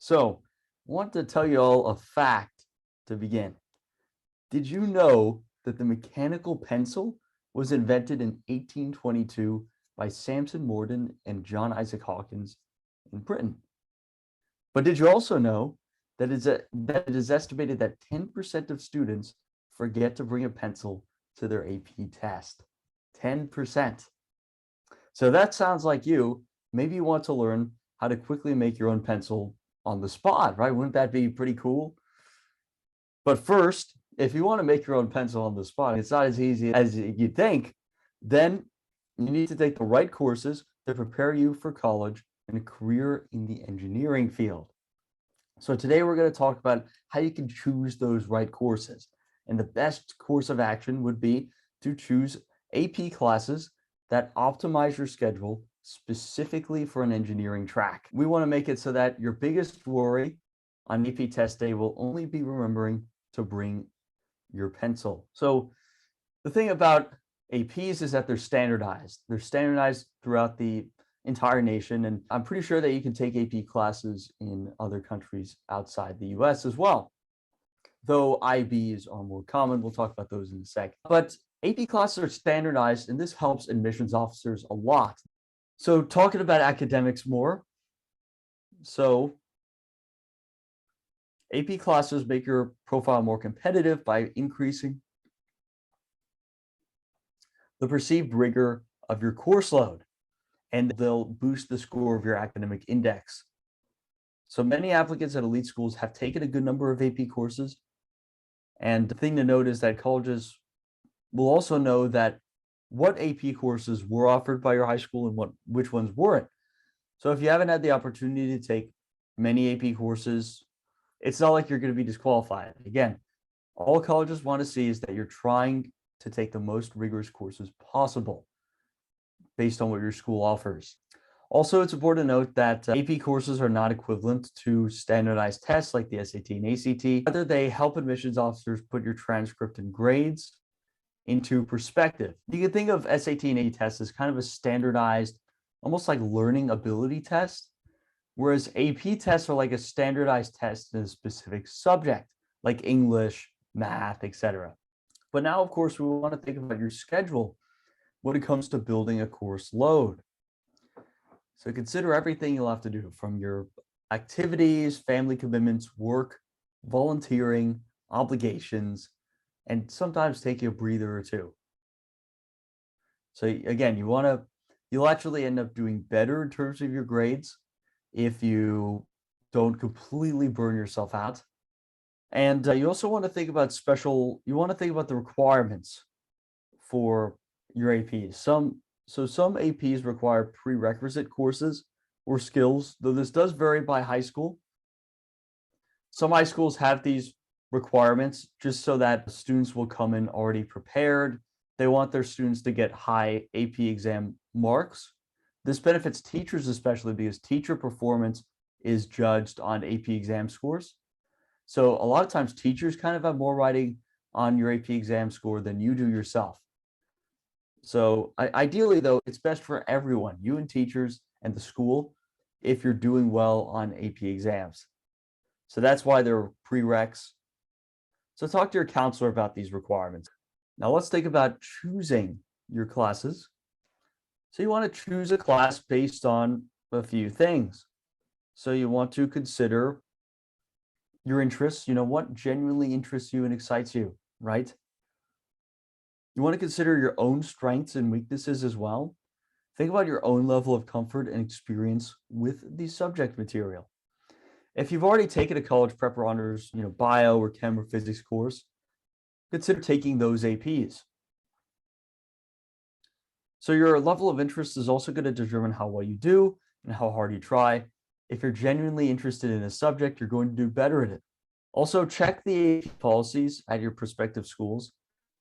So, I want to tell you all a fact to begin. Did you know that the mechanical pencil was invented in 1822 by Samson Morden and John Isaac Hawkins in Britain? But did you also know that it is estimated that 10% of students forget to bring a pencil to their AP test? 10%. So that sounds like you. Maybe you want to learn how to quickly make your own pencil on the spot, right? Wouldn't that be pretty cool? But first, if you want to make your own pencil on the spot, it's not as easy as you think, then you need to take the right courses to prepare you for college and a career in the engineering field. So today we're going to talk about how you can choose those right courses. And the best course of action would be to choose AP classes that optimize your schedule specifically for an engineering track. We want to make it so that your biggest worry on AP test day will only be remembering to bring your pencil. So the thing about APs is that they're standardized. They're standardized throughout the entire nation. And I'm pretty sure that you can take AP classes in other countries outside the US as well. Though IBs are more common, we'll talk about those in a sec. But AP classes are standardized, and this helps admissions officers a lot. So talking about academics more. So AP classes make your profile more competitive by increasing the perceived rigor of your course load, and they'll boost the score of your academic index. So many applicants at elite schools have taken a good number of AP courses. And the thing to note is that colleges will also know that what AP courses were offered by your high school and which ones weren't. So if you haven't had the opportunity to take many AP courses, it's not like you're going to be disqualified. Again, all colleges want to see is that you're trying to take the most rigorous courses possible based on what your school offers. Also, it's important to note that AP courses are not equivalent to standardized tests like the SAT and ACT. Rather, they help admissions officers put your transcript and grades into perspective. You can think of SAT and ACT tests as kind of a standardized, almost like learning ability test, whereas AP tests are like a standardized test in a specific subject, like English, math, etc. But now, of course, we want to think about your schedule when it comes to building a course load. So consider everything you'll have to do, from your activities, family commitments, work, volunteering, obligations, and sometimes take a breather or two. So again, you'll actually end up doing better in terms of your grades if you don't completely burn yourself out. And you also want to think about the requirements for your APs. Some APs require prerequisite courses or skills, though this does vary by high school. Some high schools have these requirements just so that students will come in already prepared. They want their students to get high AP exam marks. This benefits teachers especially because teacher performance is judged on AP exam scores. So a lot of times teachers kind of have more writing on your AP exam score than you do yourself. So ideally, though, it's best for everyone, you and teachers and the school, if you're doing well on AP exams. So that's why they're prereqs. So talk to your counselor about these requirements. Now let's think about choosing your classes. So you want to choose a class based on a few things. So you want to consider your interests, what genuinely interests you and excites you, right? You want to consider your own strengths and weaknesses as well. Think about your own level of comfort and experience with the subject material. If you've already taken a college prep or honors, bio or chem or physics course, consider taking those APs. So your level of interest is also going to determine how well you do and how hard you try. If you're genuinely interested in a subject, you're going to do better at it. Also, check the AP policies at your prospective schools.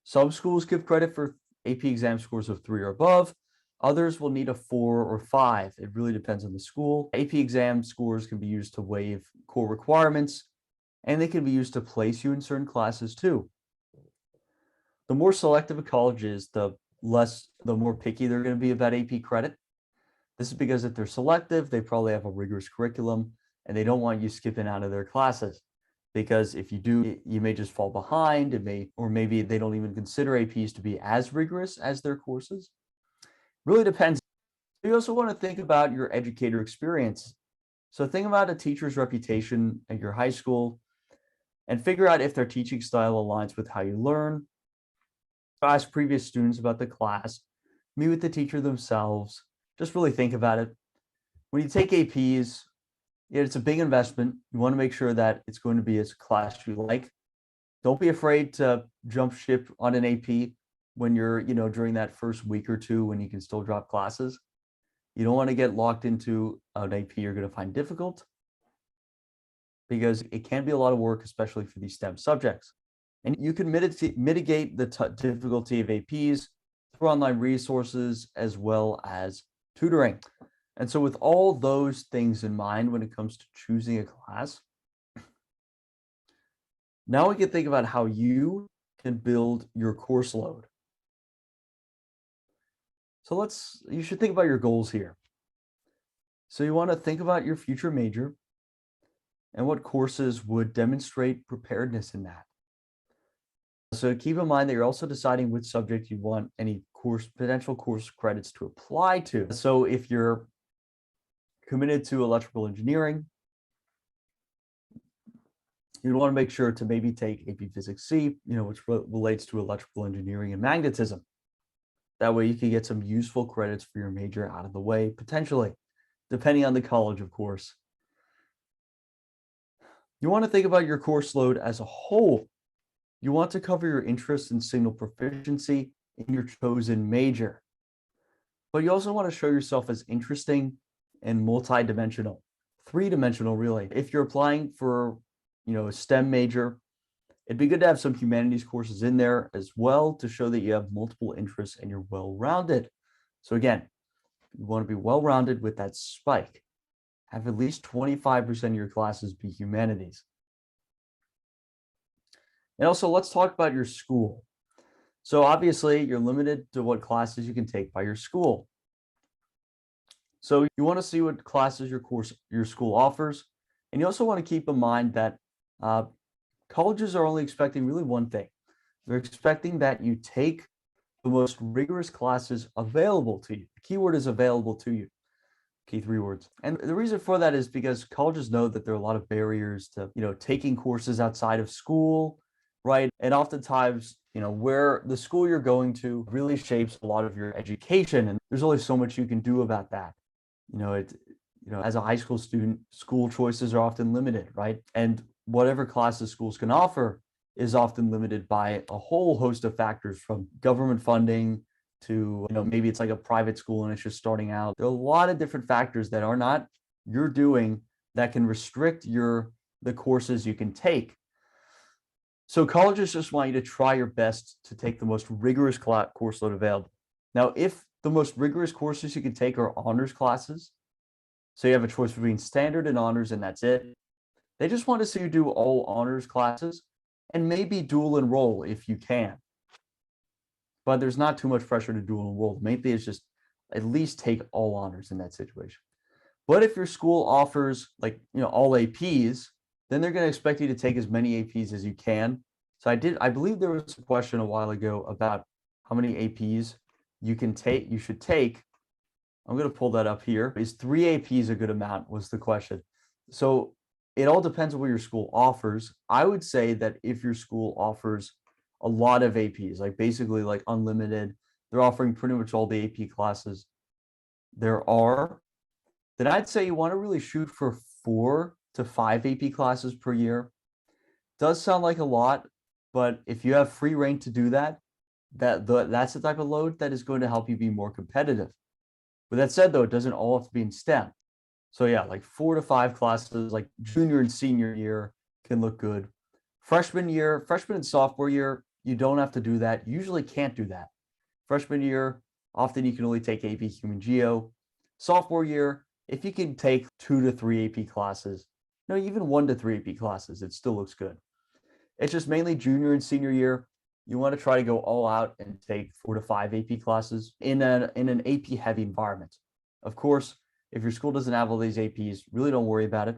Some schools give credit for AP exam scores of 3 or above. Others will need a 4 or 5. It really depends on the school. AP exam scores can be used to waive core requirements, and they can be used to place you in certain classes too. The more selective a college is, the more picky they're going to be about AP credit. This is because if they're selective, they probably have a rigorous curriculum and they don't want you skipping out of their classes, because if you do, you may just fall behind. Or maybe they don't even consider APs to be as rigorous as their courses. Really depends. You also want to think about your educator experience. So think about a teacher's reputation at your high school and figure out if their teaching style aligns with how you learn. Ask previous students about the class, meet with the teacher themselves. Just really think about it. When you take APs, it's a big investment. You want to make sure that it's going to be a class you like. Don't be afraid to jump ship on an AP when you're, during that first week or two when you can still drop classes. You don't want to get locked into an AP you're going to find difficult, because it can be a lot of work, especially for these STEM subjects. And you can mitigate the difficulty of APs through online resources as well as tutoring. And so with all those things in mind when it comes to choosing a class, now we can think about how you can build your course load. So you should think about your goals here. So you want to think about your future major and what courses would demonstrate preparedness in that. So keep in mind that you're also deciding which subject you want any potential course credits to apply to. So if you're committed to electrical engineering, you'd want to make sure to maybe take AP Physics C, which relates to electrical engineering and magnetism. That way you can get some useful credits for your major out of the way, potentially, depending on the college, of course. You want to think about your course load as a whole. You want to cover your interest in signal proficiency in your chosen major. But you also want to show yourself as interesting and multidimensional, three-dimensional, really. If you're applying for, a STEM major, it'd be good to have some humanities courses in there as well to show that you have multiple interests and you're well-rounded. So again, you want to be well-rounded with that spike. Have at least 25% of your classes be humanities. And also, let's talk about your school. So obviously, you're limited to what classes you can take by your school. So you want to see what classes your school offers. And you also want to keep in mind that colleges are only expecting really one thing. They're expecting that you take the most rigorous classes available to you. The keyword is available to you. Key 3 words. And the reason for that is because colleges know that there are a lot of barriers to, taking courses outside of school, right? And oftentimes, where the school you're going to really shapes a lot of your education. And there's only so much you can do about that. As a high school student, school choices are often limited, right? And whatever classes schools can offer is often limited by a whole host of factors, from government funding to, maybe it's like a private school and it's just starting out. There are a lot of different factors that are not your doing that can restrict the courses you can take. So colleges just want you to try your best to take the most rigorous course load available. Now, if the most rigorous courses you can take are honors classes, so you have a choice between standard and honors and that's it, they just want to see you do all honors classes and maybe dual enroll if you can. But there's not too much pressure to dual enroll. The main thing is just at least take all honors in that situation. But if your school offers all APs, then they're going to expect you to take as many APs as you can. So I believe there was a question a while ago about how many APs you should take. I'm going to pull that up here. Is 3 APs a good amount was the question. So it all depends on what your school offers. I would say that if your school offers a lot of APs, basically unlimited, they're offering pretty much all the AP classes there are, then I'd say you want to really shoot for 4 to 5 AP classes per year. Does sound like a lot, but if you have free reign to do that, that's the type of load that is going to help you be more competitive. With that said, though, it doesn't all have to be in STEM. So yeah, 4 to 5 classes, junior and senior year can look good. Freshman and sophomore year, you don't have to do that. You usually can't do that. Freshman year, often you can only take AP Human Geo. Sophomore year, if you can take 2 to 3 AP classes, even 1 to 3 AP classes, it still looks good. It's just mainly junior and senior year. You want to try to go all out and take 4 to 5 AP classes in an AP heavy environment. Of course, if your school doesn't have all these APs, really don't worry about it.